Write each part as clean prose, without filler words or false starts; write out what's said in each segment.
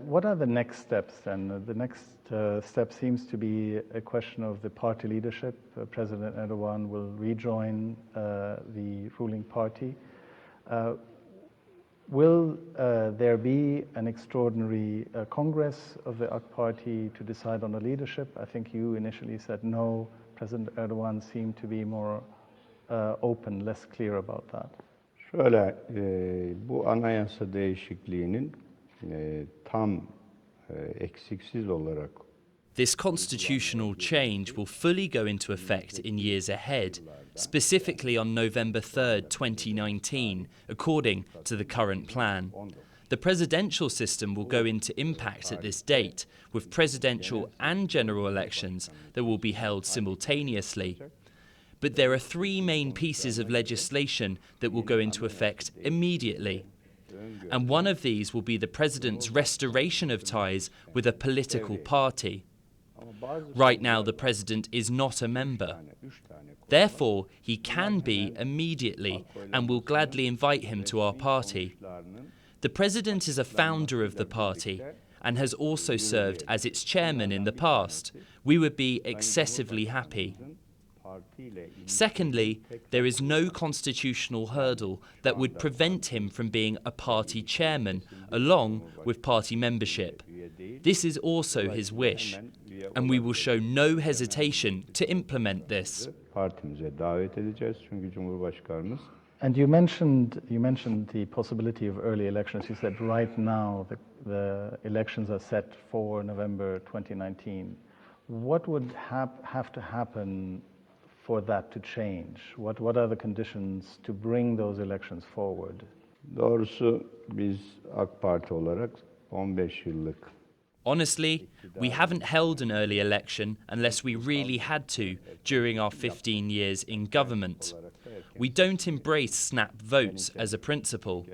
what are the next steps then? The next step seems to be a question of the party leadership. President Erdogan will rejoin the ruling party. Will there be an extraordinary Congress of the AK Party to decide on the leadership? I think you initially said no. President Erdogan seemed to be more open, less clear about that. Şöyle, bu anayasa değişikliğinin tam eksiksiz olarak This constitutional change will fully go into effect in years ahead, specifically on November 3rd, 2019, according to the current plan. The presidential system will go into impact at this date, with presidential and general elections that will be held simultaneously. But there are three main pieces of legislation that will go into effect immediately. And one of these will be the president's restoration of ties with a political party. Right now, the president is not a member. Therefore, he can be immediately, and we'll gladly invite him to our party. The president is a founder of the party and has also served as its chairman in the past. We would be excessively happy. Secondly, there is no constitutional hurdle that would prevent him from being a party chairman, along with party membership. This is also his wish, and we will show no hesitation to implement this. And you mentioned the possibility of early elections. You said right now the elections are set for November 2019. What would have to happen for that to change? What are the conditions to bring those elections forward? Doğrusu biz AK Parti olarak 15 yıllık. Honestly, we haven't held an early election unless we really had to during our 15 years in government. We don't embrace snap votes as a principle.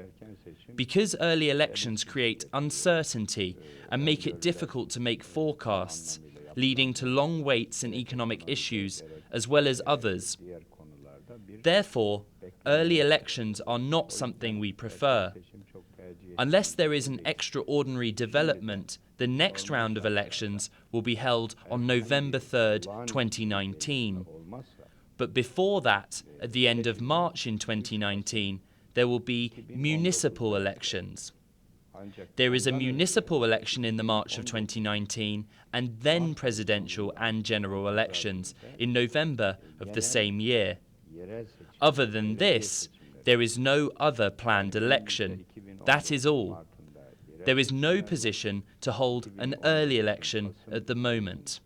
Because early elections create uncertainty and make it difficult to make forecasts, leading to long waits and economic issues, as well as others. Therefore, early elections are not something we prefer. Unless there is an extraordinary development, the next round of elections will be held on November 3rd, 2019. But before that, at the end of March in 2019, there will be municipal elections. There is a municipal election in the March of 2019 and then presidential and general elections in November of the same year. Other than this, there is no other planned election. That is all. There is no position to hold an early election at the moment.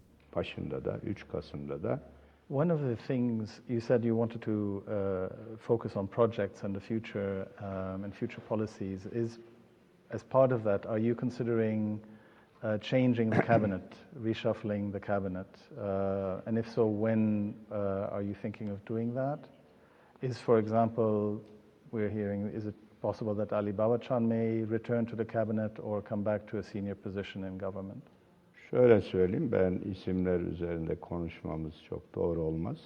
One of the things you said you wanted to focus on projects and the future and future policies is, as part of that, are you considering changing the cabinet, reshuffling the cabinet? And if so, when are you thinking of doing that? Is, for example, we're hearing, is it possible that Ali Babacan may return to the cabinet or come back to a senior position in government? Şöyle söyleyeyim, ben isimler üzerinde konuşmamız çok doğru olmaz.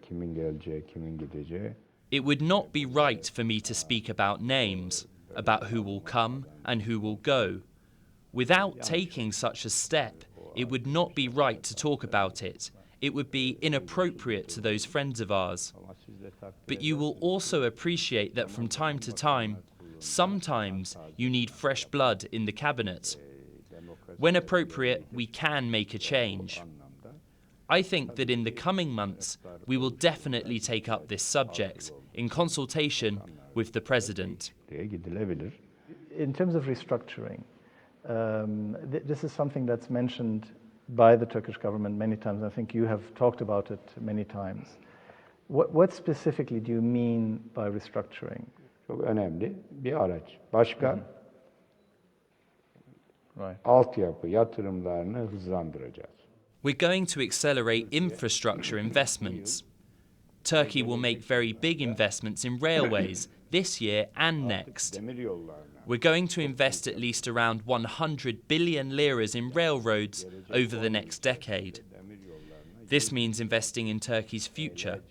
Kimin geleceği, kimin gideceği. It would not be right for me to speak about names, about who will come and who will go. Without taking such a step, it would not be right to talk about it. It would be inappropriate to those friends of ours. But you will also appreciate that from time to time, sometimes you need fresh blood in the cabinet. When appropriate, we can make a change. I think that in the coming months, we will definitely take up this subject in consultation with the President. In terms of restructuring, this is something that's mentioned by the Turkish government many times. I think you have talked about it many times. What specifically do you mean by restructuring? Çok önemli bir araç. Başka Right. altyapı yatırımlarını hızlandıracağız. We're going to accelerate infrastructure investments. Turkey will make very big investments in railways this year and next. We're going to invest at least around 100 billion liras in railroads over the next decade. This means investing in Turkey's future.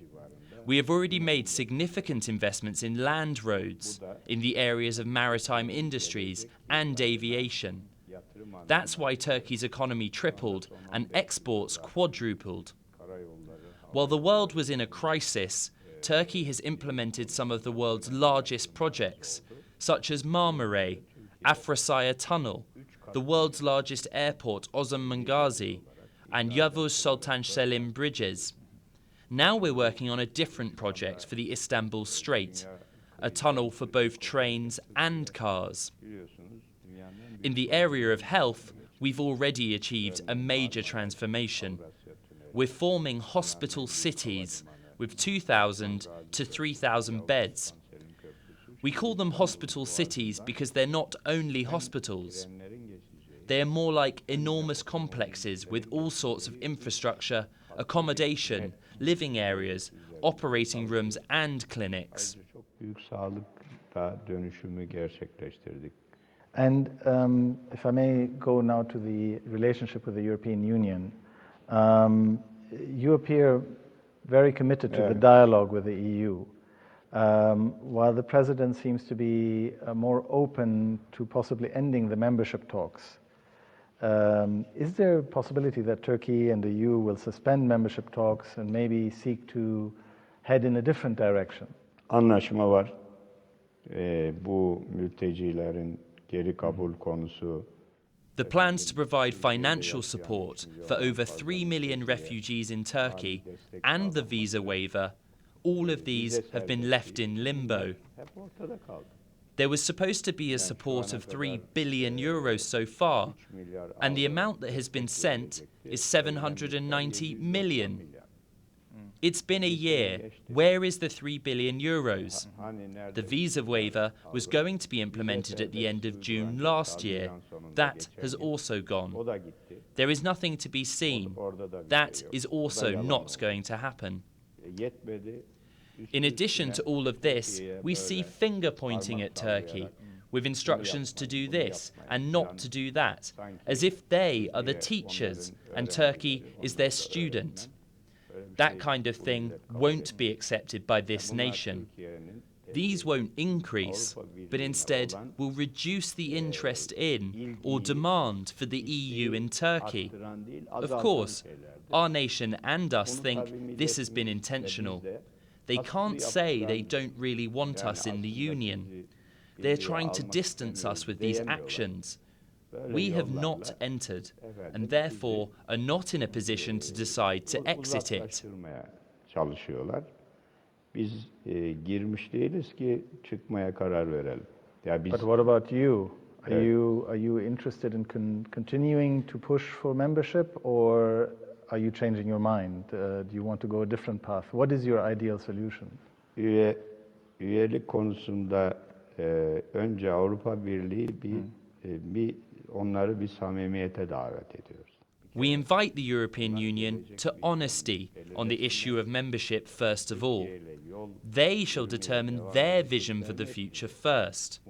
We have already made significant investments in land roads, in the areas of maritime industries and aviation. That's why Turkey's economy tripled and exports quadrupled. While the world was in a crisis, Turkey has implemented some of the world's largest projects, such as Marmara, Afrasaya Tunnel, the world's largest airport, Osman Mangazi, and Yavuz Sultan Selim bridges. Now we're working on a different project for the Istanbul Strait, a tunnel for both trains and cars. In the area of health, we've already achieved a major transformation. We're forming hospital cities with 2,000 to 3,000 beds. We call them hospital cities because they're not only hospitals. They are more like enormous complexes with all sorts of infrastructure, accommodation, living areas, operating rooms and clinics. And if I may go now to the relationship with the European Union, you appear very committed to the dialogue with the EU, while the President seems to be more open to possibly ending the membership talks. Is there a possibility that Turkey and the EU will suspend membership talks and maybe seek to head in a different direction? Anlaşma var. Bu mültecilerin geri kabul konusu. The plans to provide financial support for over 3 million refugees in Turkey and the visa waiver, all of these have been left in limbo. There was supposed to be a support of 3 billion euros so far, and the amount that has been sent is 790 million. It's been a year. Where is the 3 billion euros? The visa waiver was going to be implemented at the end of June last year. That has also gone. There is nothing to be seen. That is also not going to happen. In addition to all of this, we see finger pointing at Turkey, with instructions to do this and not to do that, as if they are the teachers and Turkey is their student. That kind of thing won't be accepted by this nation. These won't increase, but instead will reduce the interest in or demand for the EU in Turkey. Of course, our nation and us think this has been intentional. They can't say they don't really want us in the Union. They're trying to distance us with these actions. We have not entered, and therefore are not in a position to decide to exit it. But what about you? Are you interested in continuing to push for membership, or are you changing your mind? Do you want to go a different path? What is your ideal solution? Üyelik konusunda önce Avrupa Birliği onları bir samimiyete davet ediyoruz. We invite the European Union to honesty on the issue of membership first of all. They shall determine their vision for the future first.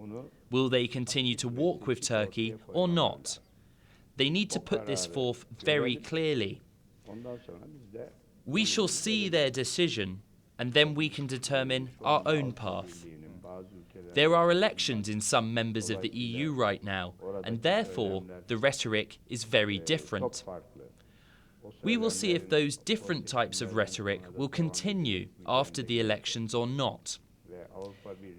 Will they continue to walk with Turkey or not? They need to put this forth very clearly. We shall see their decision, and then we can determine our own path. There are elections in some members of the EU right now, and therefore the rhetoric is very different. We will see if those different types of rhetoric will continue after the elections or not.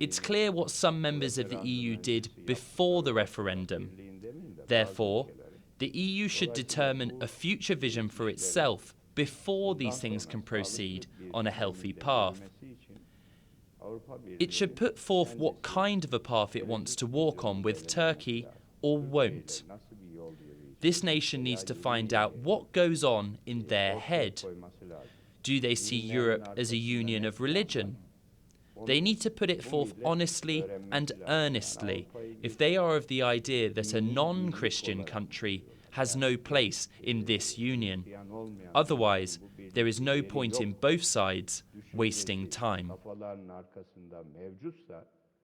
It's clear what some members of the EU did before the referendum. Therefore, the EU should determine a future vision for itself before these things can proceed on a healthy path. It should put forth what kind of a path it wants to walk on with Turkey or won't. This nation needs to find out what goes on in their head. Do they see Europe as a union of religion? They need to put it forth honestly and earnestly if they are of the idea that a non-Christian country has no place in this union. Otherwise, there is no point in both sides wasting time.